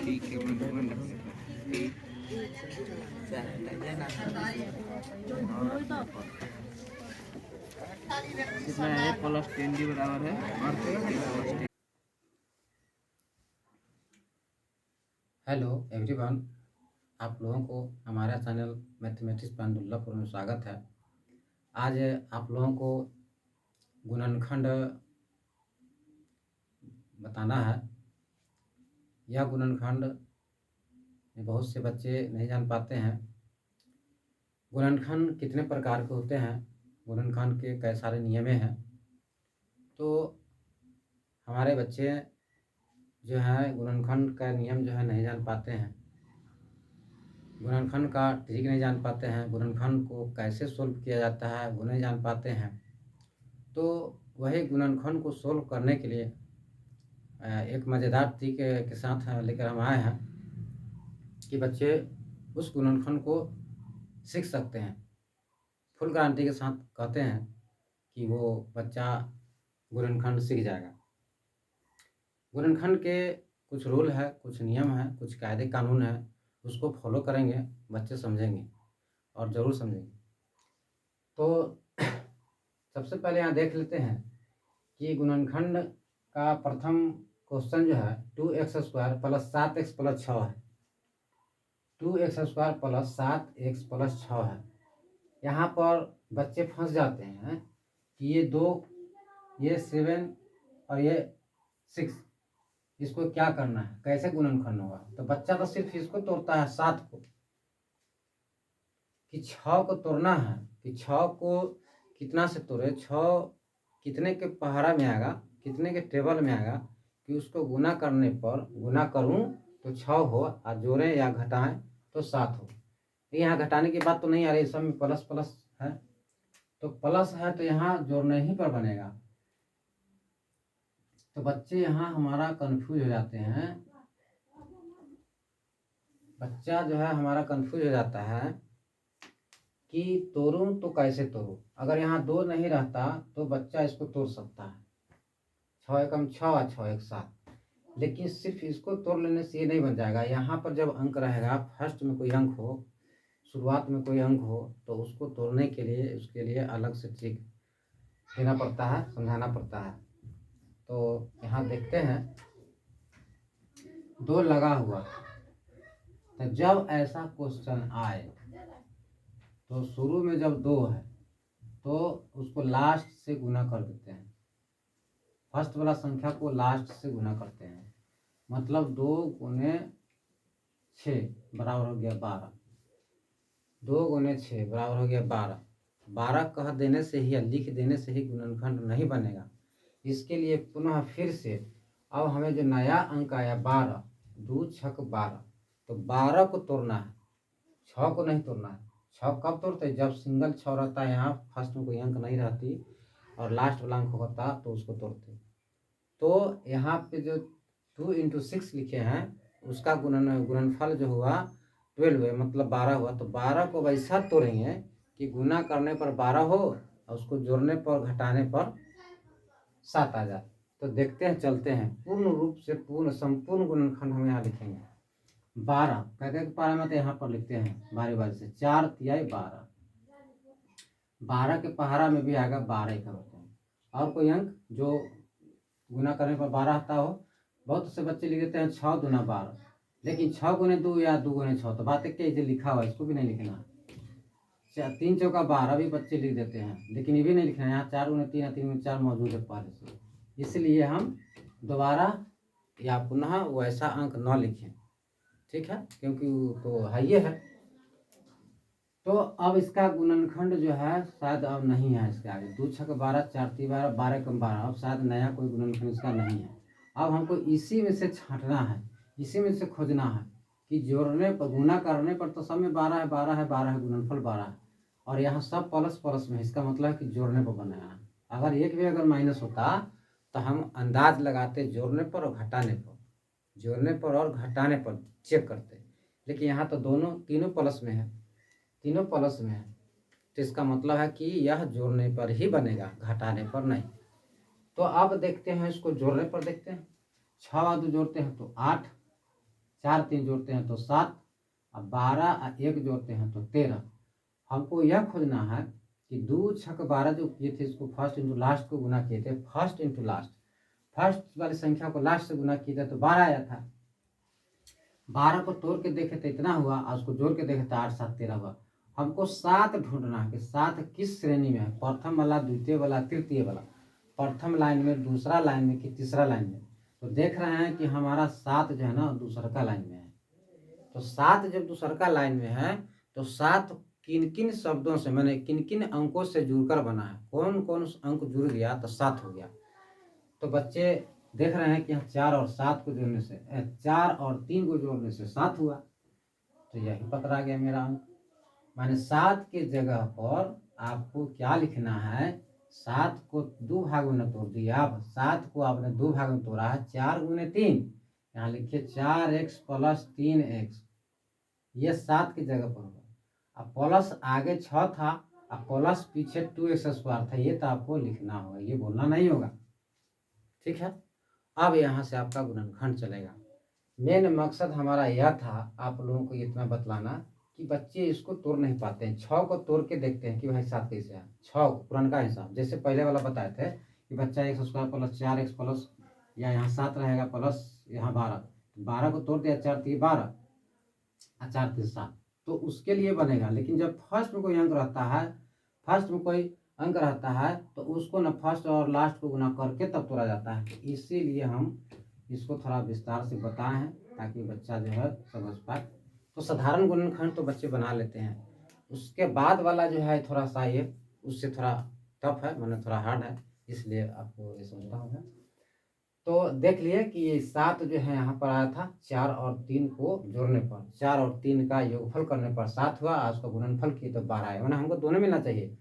ठीक है मैं रख सकता कितना है प्लस 10 डी बराबर है और प्लस 10। हेलो एवरीवन, आप लोगों को हमारा चैनल मैथमेटिक्स पांडुल्लापुर में स्वागत है। आज आप लोगों को गुणनखंड बताना है। यह गुणनखंड में बहुत से बच्चे नहीं जान पाते हैं। गुणनखंड कितने प्रकार के होते हैं, गुणनखंड के कई सारे नियम हैं। तो हमारे बच्चे जो है गुणनखंड का नियम जो है नहीं जान पाते हैं, गुणनखंड का ट्रिक नहीं जान पाते हैं, गुणनखंड को कैसे सोल्व किया जाता है वो नहीं जान पाते हैं। तो वही गुणनखंड को सोल्व करने के लिए एक मज़ेदार ट्रिक के साथ लेकर हम आए हैं कि बच्चे उस गुणनखंड को सीख सकते हैं। फुल गारंटी के साथ कहते हैं कि वो बच्चा गुणनखंड सीख जाएगा। गुणनखंड के कुछ रूल है, कुछ नियम है, कुछ कायदे कानून है, उसको फॉलो करेंगे बच्चे समझेंगे और ज़रूर समझेंगे। तो सबसे पहले यहाँ देख लेते हैं कि गुणनखंड का प्रथम क्वेश्चन जो है 2x² प्लस 7x प्लस 6 है। 2x² प्लस 7x प्लस 6 है। यहाँ पर बच्चे फंस जाते हैं कि ये 2, ये 7 और ये 6, इसको क्या करना है, कैसे गुणनखंड होगा। तो बच्चा तो सिर्फ इसको तोड़ता है 7 को, कि 6 को तोड़ना है कि 6 को कितना से तोड़े, 6 कितने के पहाड़ा में आएगा, कितने के टेबल में आएगा, कि उसको गुना करने पर गुना करूं तो 6 हो और जोड़ें या घटाएं तो 7 हो। यहाँ घटाने की बात तो नहीं आ रही, सब में प्लस प्लस है, तो प्लस है तो यहाँ जोड़ने ही पर बनेगा। तो बच्चे यहाँ हमारा कंफ्यूज हो जाते हैं, बच्चा जो है हमारा कंफ्यूज हो जाता है कि तोड़ूं तो कैसे तोड़ूं। अगर यहाँ 2 नहीं रहता तो बच्चा इसको तोड़ सकता है, 6 एकम 6 और 6 एक 7, लेकिन सिर्फ इसको तोड़ लेने से ये नहीं बन जाएगा। यहाँ पर जब अंक रहेगा, फर्स्ट में कोई अंक हो, शुरुआत में कोई अंक हो, तो उसको तोड़ने के लिए उसके लिए अलग से ट्रिक देना पड़ता है, समझाना पड़ता है। तो यहाँ देखते हैं 2 लगा हुआ, तो जब ऐसा क्वेश्चन आए तो शुरू में जब 2 है तो उसको लास्ट से गुना कर देते हैं, फर्स्ट वाला संख्या को लास्ट से गुना करते हैं। मतलब 2 गुने 6 बराबर हो गया 12, 2 गुने 6 बराबर हो गया 12। 12 कह देने से ही या लिख देने से ही गुणनखंड नहीं बनेगा। इसके लिए पुनः फिर से अब हमें जो नया अंक आया 12, 2 छक 12, तो 12 को तोड़ना है, 6 को नहीं तोड़ना है। 6 कब तोड़ते हैं, जब सिंगल 6 रहता है, यहाँ फर्स्ट में कोई अंक नहीं रहती और लास्ट वाला अंक होता तो उसको तोड़ते। तो यहाँ पे जो 2 × 6 लिखे हैं उसका गुणनफल जो हुआ 12 है, मतलब 12 हुआ। तो 12 को वैसा तोड़ेंगे कि गुना करने पर 12 हो और उसको जोड़ने पर घटाने पर 7 आ जाए। तो देखते हैं, चलते हैं पूर्ण रूप से पूर्ण संपूर्ण गुणनखंड हम यहाँ लिखेंगे। 12 कहते पारा में तो यहाँ पर लिखते हैं बारी बारी से, 4 तिहाई 12, 12 के पहाड़ा में भी आएगा 12 का होते हैं। और कोई अंक जो गुना करने पर 12 आता हो, बहुत से बच्चे लिख देते हैं 6 दूना 12, लेकिन 6 गुने 2 या 2 गुने 6, तो बात एक क्या लिखा हुआ है, इसको भी नहीं लिखना। 3 चौका 12 भी बच्चे लिख देते हैं, लेकिन ये भी नहीं लिखना है। यहाँ 4 गुने 3 या 3 गुने 4 मौजूद है पहले से, इसलिए हम दोबारा या पुनः वैसा अंक न लिखें, ठीक है, क्योंकि वो तो है ये है। तो अब इसका गुणनखंड जो है शायद अब नहीं है इसके आगे, 2 छक 12, 4 ती 12, 12 कम 12, अब शायद नया कोई गुणनखंड इसका नहीं है। अब हमको इसी में से छांटना है, इसी में से खोजना है कि जोड़ने पर गुना करने पर तो सब में 12 है, 12 है, 12 है, गुणनफल 12 है, और यहाँ सब प्लस प्लस में, इसका मतलब है कि जोड़ने पर बनाया है। अगर एक भी अगर माइनस होता तो हम अंदाज लगाते जोड़ने पर और घटाने पर, जोड़ने पर और घटाने पर चेक करते, लेकिन यहाँ तो दोनों तीनों प्लस में है, तीनों प्लस में है, तो इसका मतलब है कि यह जोड़ने पर ही बनेगा, घटाने पर नहीं। तो अब देखते हैं इसको जोड़ने पर, देखते हैं 6 और 2 जोड़ते हैं तो 8, 4 3 जोड़ते हैं तो 7, अब 12 और 1 जोड़ते हैं तो 13। हमको यह खोजना है कि 2 छक 12 जो किए थे इसको फर्स्ट इंटू लास्ट को गुना किए थे, फर्स्ट इंटू लास्ट, फर्स्ट वाली संख्या को लास्ट से गुना किए थे तो 12 आया था। 12 को तोड़ के देखे तो इतना हुआ और उसको जोड़ के देखे तो 8 7 13 हुआ। हमको 7 ढूंढना है कि 7 किस श्रेणी में है, प्रथम वाला, द्वितीय वाला, तृतीय वाला, प्रथम लाइन में, दूसरा लाइन में कि तीसरा लाइन में। तो देख रहे हैं कि हमारा 7 जो है ना दूसरका लाइन में है। तो 7 जब दूसरका लाइन में है तो 7 किन किन शब्दों से, मैंने किन किन अंकों से जुड़कर बना है, कौन कौन अंक जुड़ गया तो 7 हो गया। तो बच्चे देख रहे हैं कि यहाँ 4 और 7 को जोड़ने से 4 और 3 को जोड़ने से 7 हुआ। तो यही पकड़ा गया मेरा अंक। माने 7 के जगह पर आपको क्या लिखना है, 7 को 2 भागों में तोड़ दिया। आप 7 को आपने 2 भागों में तोड़ा है, 4 गुने 3, यहाँ लिखिए 4x प्लस 3x, ये 7 की जगह पर होगा। अब प्लस आगे 6 था, अब प्लस पीछे 2x स्क्वायर था, ये तो आपको लिखना होगा, ये बोलना नहीं होगा। ठीक है, अब यहाँ से आपका गुणनखंड चलेगा। मेन मकसद हमारा यह था आप लोगों को इतना बतलाना कि बच्चे इसको तोड़ नहीं पाते हैं। 6 को तोड़ के देखते हैं कि भाई 7 कैसे है। 6 पुराना हिसाब जैसे पहले वाला बताए थे कि बच्चा x square plus 4x plus, या यहाँ 7 रहेगा प्लस यहाँ 12, 12 को तोड़ दिया, 4 3 12 और 4 3 7, तो उसके लिए बनेगा। लेकिन जब फर्स्ट में कोई अंक रहता है, फर्स्ट में कोई अंक रहता है तो उसको ना फर्स्ट और लास्ट को गुना करके तब तोड़ा जाता है। इसीलिए हम इसको थोड़ा विस्तार से बताए हैं ताकि बच्चा जो है समझ पाए। तो साधारण गुणनखंड तो बच्चे बना लेते हैं, उसके बाद वाला जो है थोड़ा सा ये उससे थोड़ा टफ है, मैंने थोड़ा हार्ड है, इसलिए आपको ये समझना होगा। तो देख लिए कि ये 7 जो है यहाँ पर आया था 4 और 3 को जोड़ने पर, 4 और 3 का योगफल करने पर 7 हुआ, आज उसका गुणनफल किए तो 12 आया। मैंने हमको दोनों मिलना चाहिए,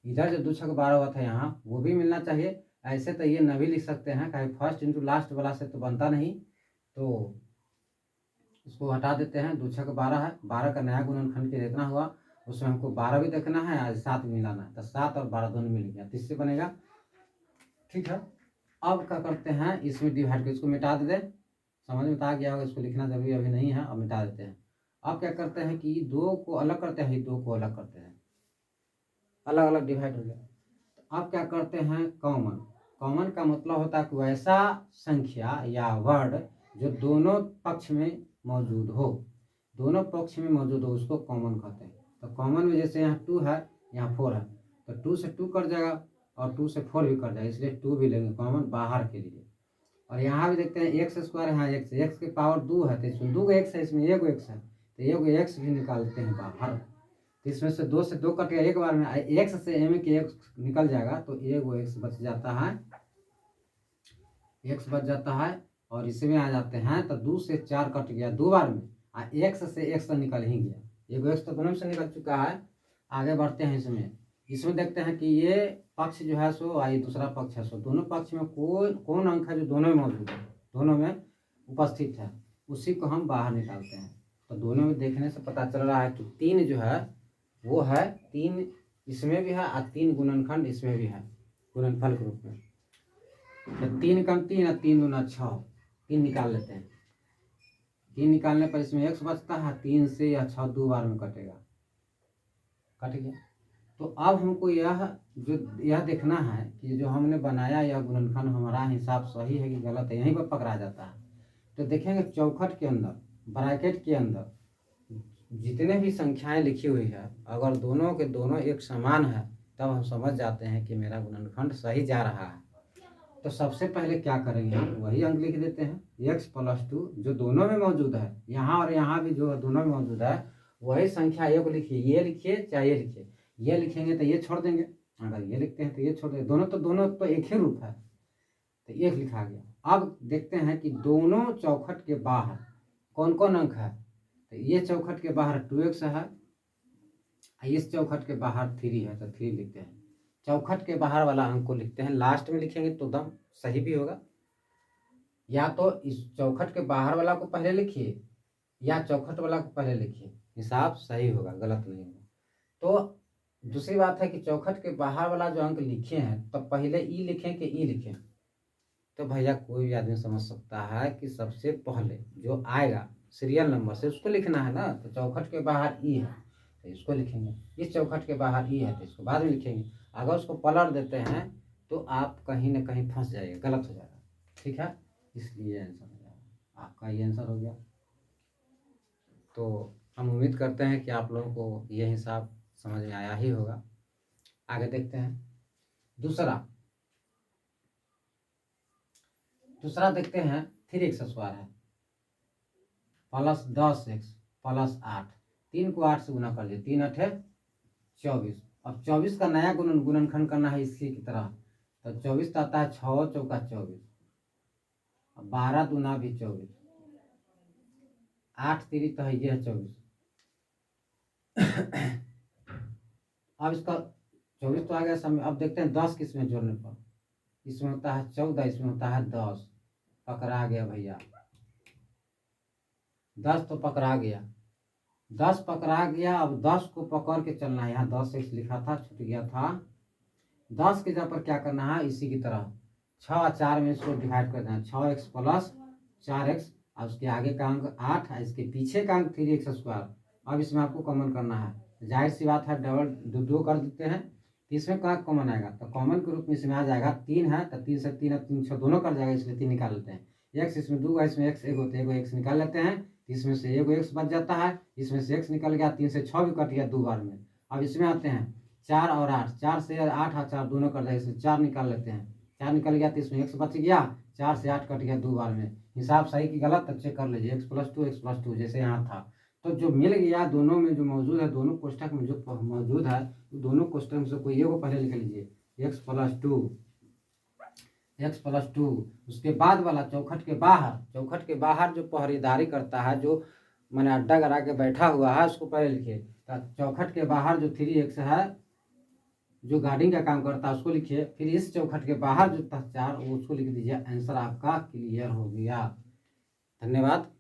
इधर जो 2 छक 12 हुआ था यहाँ वो भी मिलना चाहिए। ऐसे तो ये न भी लिख सकते हैं, कहीं फर्स्ट इंटू लास्ट वाला से तो बनता नहीं, तो इसको हटा देते हैं। 2 छक 12 है, 12 का नया गुणनखंड के जितना हुआ उसमें हमको 12 भी देखना है और 7 भी मिलाना है, तो 7 और 12 दोनों मिल गया, इससे बनेगा। ठीक है, अब क्या करते हैं, इसमें डिवाइड कर इसको मिटा दे, समझ में आ गया होगा, इसको लिखना जरूरी अभी नहीं है, अब मिटा देते हैं। अब क्या करते हैं कि 2 को अलग करते हैं, 2 को अलग करते हैं, अलग अलग डिवाइड हो गया। तो अब क्या करते हैं, कॉमन। कॉमन का मतलब होता है कि वैसा संख्या या वर्ड जो दोनों पक्ष में मौजूद हो, दोनों पक्ष में मौजूद हो उसको कॉमन कहते हैं। तो कॉमन में जैसे यहाँ 2 है, यहाँ 4 है, तो 2 से 2 कट जाएगा और 2 से 4 भी कट जाएगा, इसलिए 2 भी लेंगे कॉमन बाहर के लिए। और यहाँ भी देखते हैं एक्स स्क्वायर, यहाँ एक्स के पावर 2 है, तो इसमें 2 एक्स है, इसमें 1 एक्स है, तो 1 एक्स भी निकालते हैं बाहर। तो इसमें से 2 से 2 कट गया एक बार में, एक्स से एम के एक्स निकल जाएगा तो 1 एक्स बच जाता है, एक्स बच जाता है। और इसमें आ जाते हैं तो 2 से 4 कट गया 2 बार में, और एक्स से एक्स तो निकल ही गया, 1 एक्स तो दोनों से निकल चुका है। आगे बढ़ते हैं, इसमें देखते हैं कि ये पक्ष जो है सो और ये दूसरा पक्ष है, सो दोनों पक्ष में कौन अंक है जो दोनों में मौजूद है, दोनों में उपस्थित है, उसी को हम बाहर निकालते हैं। तो दोनों में देखने से पता चल रहा है कि 3 जो है वो है, 3 इसमें भी है और 3 गुणनखंड इसमें भी है गुणनफल के रूप में। तो 3 कम 3 और 3 दूना 6, 3 निकाल लेते हैं। 3 निकालने पर इसमें x बचता है, 3 से या 6 2 बार में कटेगा, कट गया। तो अब हमको यह देखना है कि जो हमने बनाया यह गुणनखंड हमारा हिसाब सही है कि गलत है, यहीं पर पकड़ा जाता है। तो देखेंगे चौखट के अंदर, ब्रैकेट के अंदर जितने भी संख्याएं लिखी हुई है, अगर दोनों के दोनों एक समान है तब हम समझ जाते हैं कि मेरा गुणनखंड सही जा रहा है। तो सबसे पहले क्या करेंगे, हम वही अंक लिख देते हैं, x प्लस 2 जो दोनों में मौजूद है, यहाँ और यहाँ भी जो दोनों में मौजूद है वही संख्या एक लिखिए, ये लिखिए चाहे ये लिखिए, ये लिखेंगे तो ये छोड़ देंगे, अगर ये लिखते हैं तो ये छोड़ देंगे, दोनों तो एक ही रूप है, तो एक लिखा गया। अब देखते हैं कि दोनों चौखट के बाहर कौन कौन अंक है, तो ये चौखट के बाहर 2x है, इस चौखट के बाहर 3 है तो 3 लिखते हैं। चौखट के बाहर वाला अंक को लिखते हैं, लास्ट में लिखेंगे तो दम सही भी होगा, या तो इस चौखट के बाहर वाला को पहले लिखिए या चौखट वाला को पहले लिखिए, हिसाब सही होगा, गलत नहीं होगा। तो दूसरी बात है कि चौखट के बाहर वाला जो अंक लिखे हैं तो पहले ई लिखें कि ई लिखें, तो भैया कोई भी आदमी समझ सकता है कि सबसे पहले जो आएगा सीरियल नंबर से उसको लिखना है ना। तो चौखट के बाहर ई है तो इसको लिखेंगे, इस चौखट के बाहर ई है तो इसको बाद में लिखेंगे। अगर उसको पलट देते हैं तो आप कहीं ना कहीं फंस जाइएगा, गलत हो जाएगा। ठीक है, इसलिए आंसर हो जाएगा आपका, ये आंसर हो गया। तो हम उम्मीद करते हैं कि आप लोगों को ये हिसाब समझ में आया ही होगा। आगे देखते हैं दूसरा देखते हैं 3x स्क्वायर है प्लस 10x प्लस 8, 3 को 8 से गुना कर दिए, 3 8 24। अब 24 का नया गुणनखंड करना है इसी की तरह। तो 24 तो आता है 6 चौका 24, 12 दूना भी 24, 8 3 तो है ये है 24। अब इसका 24 तो आ गया समय। अब देखते हैं 10 किस में जोड़ने पर। इसमें होता है 14, इसमें होता है 10, पकड़ा गया भैया। 10 तो पकड़ा गया, 10 पकड़ा गया। अब 10 को पकड़ के चलना है। यहाँ 10x लिखा था, छूट गया था। 10 के जगह पर क्या करना है, इसी की तरह 6 और 4 में इसको डिवाइड कर देना, 6x प्लस 4x, और उसके आगे का अंक 8 है, इसके पीछे का अंक 3x स्क्वायर। अब इसमें आपको कॉमन करना है, जाहिर सी बात है डबल दो कर देते हैं। तो इसमें क्या कॉमन आएगा, तो कॉमन के रूप में इसमें आ जाएगा 3 है, तो 3 से 3 अब 3 6 दोनों कर जाएगा, इसलिए 3 निकाल लेते हैं। x इसमें 2 है, इसमें x एक होते हैं, एगो x निकाल लेते हैं। इसमें से एगो x बच जाता है, इसमें से x निकल गया, 3 से 6 भी कट गया 2 बार में। अब इसमें आते हैं 4 और 8, 4 से 8 और 4 दोनों कर जाएगा, इसमें 4 निकाल लेते हैं। 4 निकल गया तो इसमें x बच गया, 4 से 8 कट गया 2 बार में। हिसाब सही कि गलत तब चेक कर लीजिए, x + 2 जैसे यहाँ था। तो जो मिल गया दोनों में जो मौजूद है, दोनों कोष्ठक में जो मौजूद है, दोनों कोष्ठक में से कोई एक को पहले लिख लीजिए, x + 2। उसके बाद वाला चौखट के बाहर जो पहरेदारी करता है, जो मैंने अड्डा करा के बैठा हुआ है, उसको पहले लिखिए। तो चौखट के बाहर जो 3x है, जो गार्डिंग का काम करता है, उसको लिखिए। फिर इस चौखट के बाहर जो 4 उसको लिख दीजिए। आंसर आपका क्लियर हो गया। धन्यवाद।